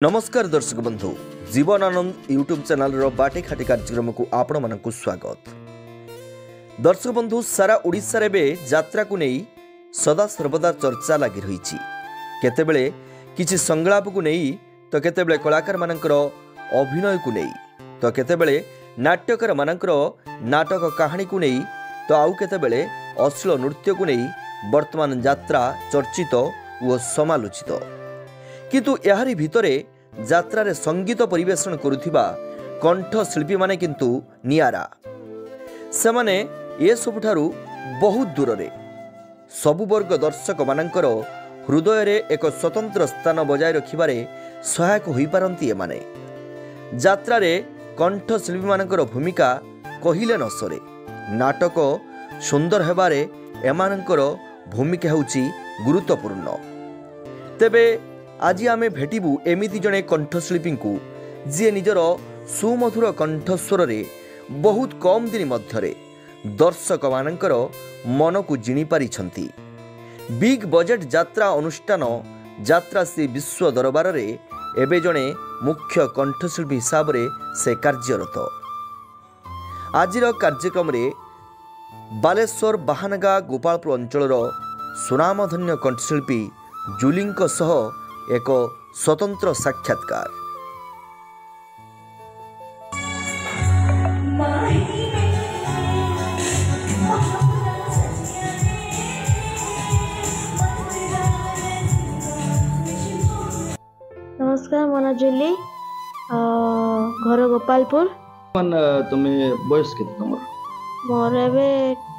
नमस्कार दर्शक बंधु जीवन आनंद यूट्यूब चैनल रो बाटे खाटी कार्यक्रम को आपण मानकु स्वागत। दर्शक बंधु सारा ओडिशा रे बे यात्रा को नहीं सदा सर्वदा चर्चा लगी रही। केतेबेले किछि संगलाप को नहीं तो केतेबेले कलाकार मानकर अभिनय को नहीं तो केतेबेले नाट्यकार मानकर नाटक कहानी को नहीं तो आउ केतेबेले अश्लील नृत्य को नहीं वर्तमान यात्रा चर्चित और समालोचित। किंतु यारी भितरे यात्रा रे संगीत परिवेषण करुथिबा कंठशिल्पी माने किंतु नियारा से माने ये सबुठारु बहुत दूर रे सबु वर्ग दर्शक मानकर हृदय रे एक स्वतंत्र स्थान बजाय रखिबारे सहायक होई पारंती। एमाने यात्रा रे कंठशिल्पी मानकर भूमिका कहिले न सरे। नाटक सुंदर हेबारे एमानकर भूमिका हेउची गुरुत्वपूर्ण। तेबे आज आमे भेटिबू एमिति जणे कंठशिल्पी को जी निजर सुमधुर कंठस्वर रे बहुत कम दिन मध्यरे दर्शक मानकर मन को जिणी पारिछंती। बिग बजेट यात्रा अनुष्ठान यात्रा श्री विश्व दरबार रे एबे जणे मुख्य कंठशिल्पी हिसाब रे से कार्यरत। आजिर कार्यक्रम रे बालेश्वर बाहानगा गोपालपुर अंचलर सुनामधन्य कंठशिल्पी जुलिंक सह एक स्वतंत्र साक्षात्कार। नमस्कार मोना जुली घर गोपालपुर। तुम्हें बयस के तुमर मोर एबे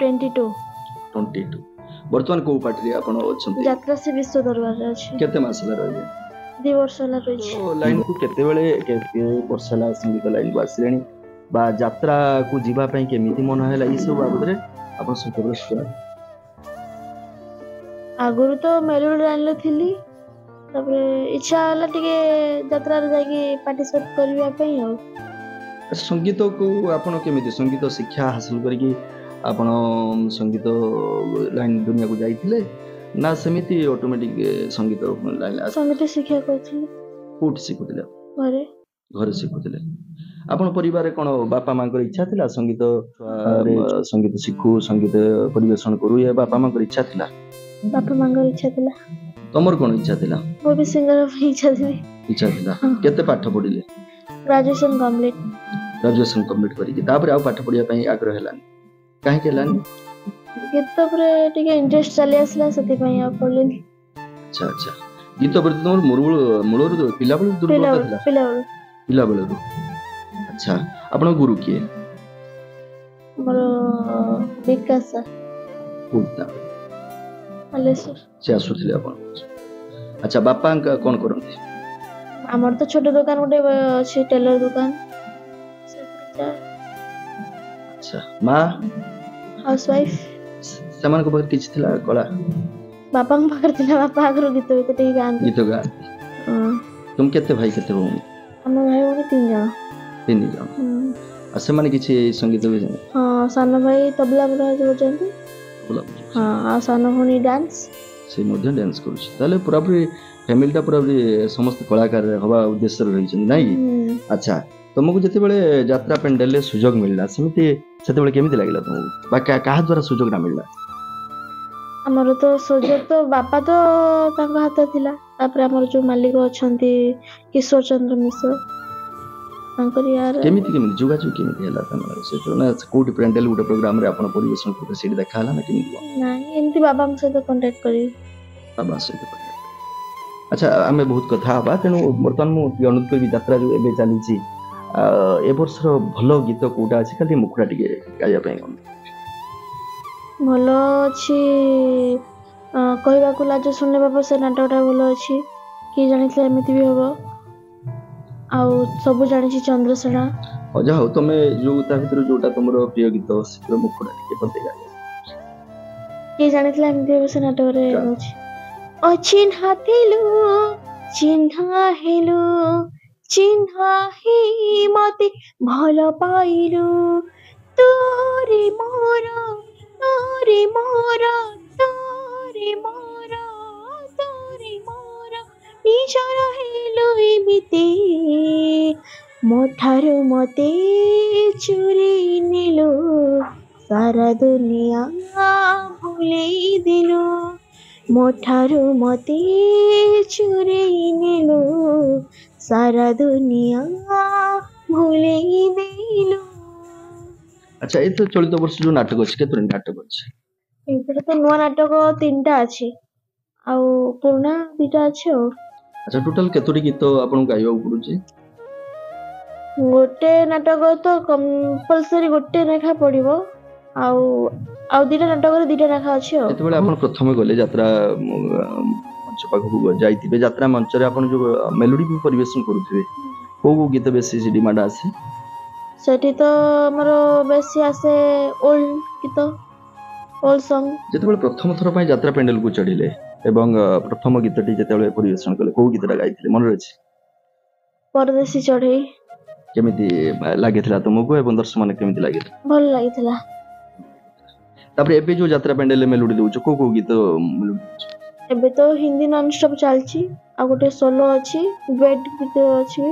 22 वर्तमान को पार्टी आपण अछंती यात्रा से विश्व दरबार रे अछि। केते मास ला रहबे 2 वर्ष ला रही तो लाइन को केते बेले केते वर्ष ला संगीत लाइन को आसिलेनी बा यात्रा को जीवा पई केमिति मन हैला ई सब बाबद रे आपण सब प्रश्न आगुरु तो मेलोडी लाइन थिली तबरे इच्छा हला टिके यात्रा रे जाकी पार्टिसिपेट करबा पई हो। संगीत को आपण केमिति संगीत शिक्षा हासिल करके आपण संगीत लाइन दुनिया को जाइथिले ना सेमिति ऑटोमेटिक संगीत लाइन संगीत शिक्षा करथिले कोट सिखुथिले घरे सिखुथिले। आपण परिवार रे कोन बापा मां कर इच्छा थिला संगीत रे संगीत सिखु संगीत परिवेषण करू या बापा मां कर इच्छा थिला? बापा मां कर इच्छा थिला। तमर कोन इच्छा थिला? वो भी सिंगर इच्छा थिला। केते पाठ पढिले? ग्रेजुएशन कंप्लीट करी तापर आ पाठ पढिया पई आग्रह हेलानी काहे केलानी? गीत पर टिके इंटरेस्ट चली आसला सती पई आ पढलिनी। अच्छा गीत पर तुमर मूल पिला बेले दुर्बलता थिला पिला बेले। अच्छा आपण गुरु किए? मोर विकास कोटा मलेश्वर से आसुथिले आपण। अच्छा बापा कोन करंती? हमर तो छोट दुकान गोटे अछि टेलर दुकान। अच्छा मां हाउसवाइफ समान को किछ थिला कला? बापा को पाकर थिला। बापा आगरो गीत टिके गान गीत गा। तुम केते भाई केते हो? हम भाई ओने 3 जण। असे माने किछ संगीत भी जाने? हां सानो भाई तबला बजाजंती। हां आ सानो होनी डांस से मध्ये डांस करू छी। ताले पूरा पूरी फैमिली ता पूरा पूरी समस्त कलाकार हवा उद्देश्य रही छन नाही। अच्छा तुमको जते बेले यात्रा पेंडल ले सुजोग मिलला सेमिति सेते बेले केमिति लागिला तुमको बा काहा द्वारा सुजोग ना मिलला? हमर तो सुजोग तो बापा तो ताका हाथ थिला। तापर हमर जो मालिक अछंती किशोर चंद्र मिश्र तांकर यार केमिति जोगाजोग केमिति हला तमरा से तो ना कोठी पेंडल गुटे प्रोग्राम रे आपण परिवेशन करते सेठी देखा हला ना केमिति? नाही एंती बाबा से तो कांटेक्ट करी बाबा से तो। अच्छा हमें बहुत कथा बा तेनु वर्तमान मु अनुरोध करबी यात्रा जो एबे चली छी ए वर्षर भलो गीत कोटा अछि खाली मुखड़ा टिके गाया पई भलो अछि कहबा को लाज सुनले बाबा से नाटकटा भलो अछि कि जानिथले एमिति भी होबो आ सब जानि छी चंद्रसेना अजा हो तमे जो ता भीतर जोटा तमरो प्रिय गीत शीघ्र मुखड़ा टिके पते गाया कि जानिथले एमिति होबो से नाटक रे अछि ओ चिन्हा हेलो चिन्हा ही मते भल पाइलु तोरे मोरा तोरे मोरा तोरे मोरा तोरे मोरा ନିଜର ହେଲୁ ଏମିତି ମୋ ଠାରୁ ମତେ ଚୁରେଇ ନେଲୁ ସାରା ଦୁନିଆ ଭୁଲେଇ ଦେଲୁ ମୋ ଠାରୁ ମତେ ଚୁରେଇ ନେଲୁ ସାରା ଦୁନିଆ ଭୁଲେଇ ଦେଲୁ। ଆଚ୍ଛା ଏଇ ତ ଚଳିତ ବର୍ଷ ଯୋଉ ନାଟକ ଅଛି କେତୋଟି ନାଟକ ଅଛି? ଏଇଥିରେ ତ ନୂଆ ନାଟକ 3ଟା ଅଛି ଆଉ ପୁରୁଣା 2ଟା ଅଛି ଆଉ। ଆଚ୍ଛା ଟୋଟାଲ କେତୋଟି ଗୀତ ଆପଣଙ୍କୁ ଗାଇବାକୁ ପଡୁଛି? ଗୋଟେ ନାଟକ ତ କମ୍ପଲସରି ଗୋଟେ ଲେଖା ପଡିବ ଆଉ ଆଉ 2ଟା ନାଟକରେ 2ଟା ଲେଖା ଅଛି ଆଉ। ଯେତେବେଳେ ଆପଣ ପ୍ରଥମେ ଗଲେ ଯାତ୍ରା ମଞ୍ଚ ପାଖକୁ ଯାଇଥିବେ ଯାତ୍ରା ମଞ୍ଚରେ ଆପଣ ଯୋଉ ମେଲୋଡି ବି ପରିବେଷଣ କରୁଥିବେ କୋଉ ଗୀତ ବେଶୀ ଡିମାଣ୍ଡ ଆସେ? ସେଠି ତ ଆମର ବେଶୀ ଆସେ ଓଲ୍ଡ ଗୀତ ଓଲ୍ଡ ସଙ୍ଗ। ଯେତେବେଳେ ପ୍ରଥମ ଥର ପାଇଁ ଯାତ୍ରା ପେଣ୍ଡେଲକୁ ଚଢିଲେ ଏବଂ ପ୍ରଥମ ଗୀତଟି ଯେତେବେଳେ ପରିବେଷଣ କଲେ କୋଉ ଗୀତଟା ଗାଇଥିଲେ ମନେ ଅଛି? ପରଦେଶୀ ଚଢେଇ। କେମିତି ଲାଗିଥିଲା ତୁମକୁ ଏବଂ ଦର୍ଶକମାନେ କେମିତି ଲାଗିଥିଲା? ଭଲ ଲାଗିଥିଲା। ତାପରେ ଏବେ ଯୋଉ ଯାତ୍ରା ପେଣ୍ଡେଲରେ ମେଲୋଡି ଦଉଛ କୋଉ କୋଉ ଗୀତ ମେଲୋଡି ଦଉଛ? ଏବେ ତ ହିନ୍ଦୀ ନନଷ୍ଟପ ଚାଲିଛି ଆଉ ଗୋଟେ ସୋଲୋ ଅଛି ଡୁଏଟ ଗୀତ ଅଛି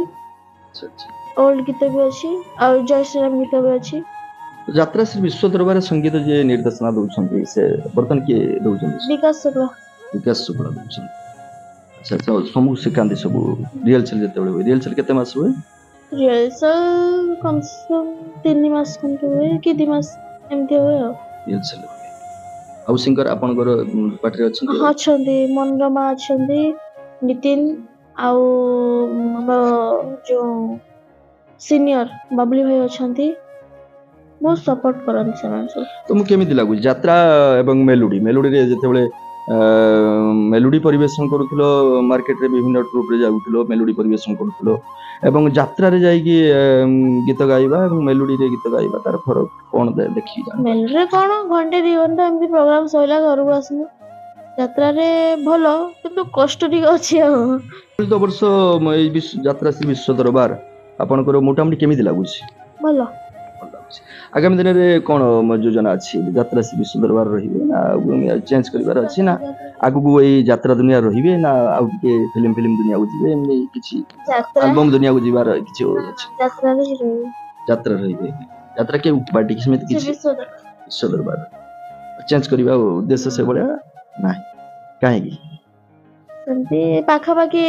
ଓଲ୍ଡ ଗୀତ ବି ଅଛି ଆଉ ଜୟ ଶ୍ରୀରାମ ଗୀତ ବି ଅଛି। ଯାତ୍ରା ଶ୍ରୀ ବିଶ୍ୱ ଦରବାରରେ ସଙ୍ଗୀତ ଯିଏ ନିର୍ଦ୍ଦେଶନା ଦଉଛନ୍ତି ସେ ବର୍ତ୍ତମାନ କିଏ ଦଉଛନ୍ତି? ବିକାଶ ଶୁକ୍ଲା। ବିକାଶ ଶୁକ୍ଲା ଦଉଛନ୍ତି। ଆଚ୍ଛା ଆଚ୍ଛା ସବୁ ଶିଖାନ୍ତି ସବୁ ରିହର୍ସାଲ ଯେତେବେଳେ ହୁଏ ରିହର୍ସାଲ କେତେ ମାସ ହୁଏ? ରିହର୍ସାଲ କମ ସେ କମ 3 ମାସ ଖଣ୍ଡେ ହୁଏ କି 2 ମାସ ଏମିତି ହୁଏ ଆଉ। ରିହର୍ସାଲ ହୁଏ। ଆଉ ସିଙ୍ଗର ଆପଣଙ୍କର ପାର୍ଟିରେ ଅଛନ୍ତି? ଅଛନ୍ତି ମନୋରମା ଅଛନ୍ତି ନିତିନ ଆଉ ଆମର ଯୋଉ ସିନିୟର ବବଲି ଭାଇ ଅଛନ୍ତି ବହୁତ ସପୋର୍ଟ କରନ୍ତି ସେମାନେ ସବୁ। ତମକୁ କେମିତି ଲାଗୁଛି ଯାତ୍ରା ଏବଂ ମେଲୋଡିରେ ଯେତେବେଳେ ମେଲୋଡି ପରିବେଷଣ କରୁଥିଲ ମାର୍କେଟରେ ବିଭିନ୍ନ ଟ୍ରୁପରେ ଯାଉଥିଲ ମେଲୋଡି ପରିବେଷଣ କରୁଥିଲ ଏବଂ ଯାତ୍ରାରେ ଯାଇକି ଗୀତ ଗାଇବା ଏବଂ ମେଲୋଡିରେ ଗୀତ ଗାଇବା ତାର ଫରକ କଣ ଦେଖିକି? ମେଲୋଡିରେ କଣ ଘଣ୍ଟେ 2 ଘଣ୍ଟା ଏମିତି ପ୍ରୋଗ୍ରାମ ସରିଲା ଘରକୁ ଆସିଲୁ। ଯାତ୍ରାରେ ଭଲ କିନ୍ତୁ କଷ୍ଟ ଟିକେ ଅଛି ଆଉ। ଚଳିତ ବର୍ଷ ଏଇ ଯାତ୍ରା ଶ୍ରୀ ବିଶ୍ୱ ଦରବାର ଆପଣଙ୍କର ମୋଟାମୋଟି କେମିତି ଲାଗୁଛି? ଭଲ। ଆଗାମୀ ଦିନରେ କଣ ଯୋଜନା ଅଛି ଯାତ୍ରା ଶ୍ରୀ ବିଶ୍ୱ ଦରବାର ରହିବେ ନା ଚେଞ୍ଜ କରିବାର ଅଛି ନା ଆଗକୁ ଏଇ ଯାତ୍ରା ଦୁନିଆ ରହିବେ ନା ଆଉ ଟିକେ ଫିଲ୍ମ ଦୁନିଆକୁ ଯିବେ ଏମିତି କିଛି ଆଲବମ ଦୁନିଆକୁ ଯିବାର କିଛି ଅଛି? ଯାତ୍ରା ରହିବେ ଯାତ୍ରା କେଉଁ ପାର୍ଟି ସେମିତି କିଛି ବିଶ୍ୱ ଦରବାର ଚେଞ୍ଜ କରିବା ଉଦ୍ଦେଶ୍ୟ ସେଭଳିଆ ନାହିଁ କାହିଁକି? ସେମିତି ପାଖାପାଖି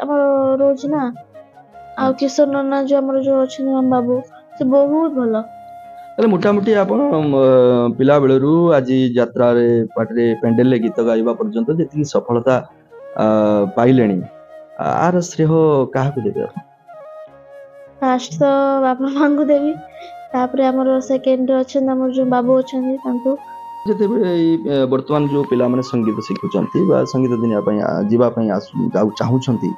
ଆମର ରହୁଛି ନା ଆଉ କିଶୋର ନନା ଯୋଉ ଆମର ଯୋଉ ଅଛନ୍ତି ଆମ ବାବୁ ସେ ବହୁତ ଭଲ। ତାହେଲେ ମୋଟାମୋଟି ଆପଣ ପିଲା ବେଳରୁ ଆଜି ଯାତ୍ରାରେ ପାର୍ଟିରେ ପେଣ୍ଡେଲରେ ଗୀତ ଗାଇବା ପର୍ଯ୍ୟନ୍ତ ଯେତିକି ସଫଳତା ପାଇଲେଣି ଆର ଶ୍ରେୟ କାହାକୁ ଦେବେ? ଫାଷ୍ଟ ତ ବାପା ମାଙ୍କୁ ଦେବି ତାପରେ ଆମର ସେକେଣ୍ଡରେ ଅଛନ୍ତି ଆମର ଯୋଉ ବାବୁ ଅଛନ୍ତି ତାଙ୍କୁ। ଯେତେବେଳେ ଏଇ ବର୍ତ୍ତମାନ ଯୋଉ ପିଲାମାନେ ସଙ୍ଗୀତ ଶିଖୁଛନ୍ତି ବା ସଙ୍ଗୀତ ଦୁନିଆ ପାଇଁ ଯିବା ପାଇଁ ଚାହୁଁଛନ୍ତି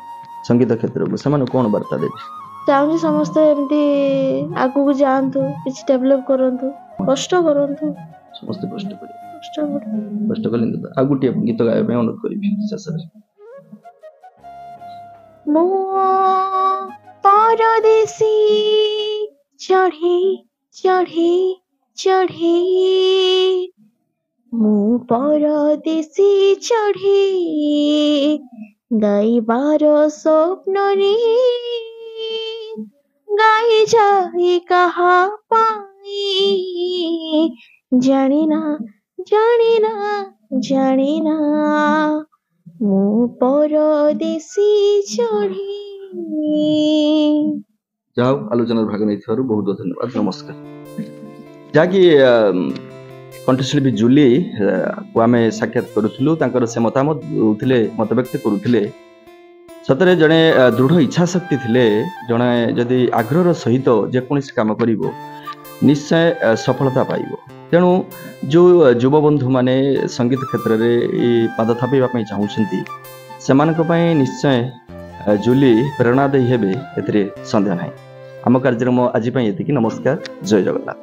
ସଙ୍ଗୀତ କ୍ଷେତ୍ରକୁ ସେମାନଙ୍କୁ କଣ ବାର୍ତ୍ତା ଦେବେ? ଚାହୁଁଛି ସମସ୍ତେ ଏମିତି ଆଗକୁ ଯାଆନ୍ତୁ କିଛି ଡେଭଲପ କରନ୍ତୁ କଷ୍ଟ କରନ୍ତୁ ସମସ୍ତେ କଷ୍ଟ କଲେ ଆଉ ଗୋଟିଏ ଗୀତ ଗାଇବା ପାଇଁ ଅନୁରୋଧ କରିବି ଶେଷରେ। ମୁଁ ପରଦେଶୀ ଚଢ଼େଇ ଚଢ଼େଇ ଚଢ଼େଇ ମୁଁ ପରଦେଶୀ ଚଢ଼େଇ ଗାଇବାର ସ୍ୱପ୍ନରେ ଗାଇ ଯାଏ କାହା ପାଇଁ ଜାଣିନା ଜାଣିନା ଜାଣିନା ମୁଁ ପରଦେଶୀ ଚଢ଼େଇ। ଯାହା ହଉ ଆଲୋଚନାରେ ଭାଗ ନେଇଥିବାରୁ ବହୁତ ବହୁତ ଧନ୍ୟବାଦ ନମସ୍କାର। ଯାହାକି କଣ୍ଠଶିଳ୍ପୀ ଜୁଲି କୁ ଆମେ ସାକ୍ଷାତ କରୁଥିଲୁ ତାଙ୍କର ସେ ମତାମତ ଦଉଥିଲେ ମତବ୍ୟକ୍ତ କରୁଥିଲେ ସତରେ ଜଣେ ଦୃଢ଼ ଇଚ୍ଛା ଶକ୍ତି ଥିଲେ ଜଣେ ଯଦି ଆଗ୍ରହର ସହିତ ଯେକୌଣସି କାମ କରିବ ନିଶ୍ଚୟ ସଫଳତା ପାଇବ। ତେଣୁ ଯେଉଁ ଯୁବବନ୍ଧୁମାନେ ସଙ୍ଗୀତ କ୍ଷେତ୍ରରେ ପାଦ ଥାପିବା ପାଇଁ ଚାହୁଁଛନ୍ତି ସେମାନଙ୍କ ପାଇଁ ନିଶ୍ଚୟ ଜୁଲି ପ୍ରେରଣାଦାୟୀ ହେବେ ଏଥିରେ ସନ୍ଦେହ ନାହିଁ। ଆମ କାର୍ଯ୍ୟକ୍ରମ ଆଜି ପାଇଁ ଏତିକି। ନମସ୍କାର, ଜୟ ଜଗନ୍ନାଥ।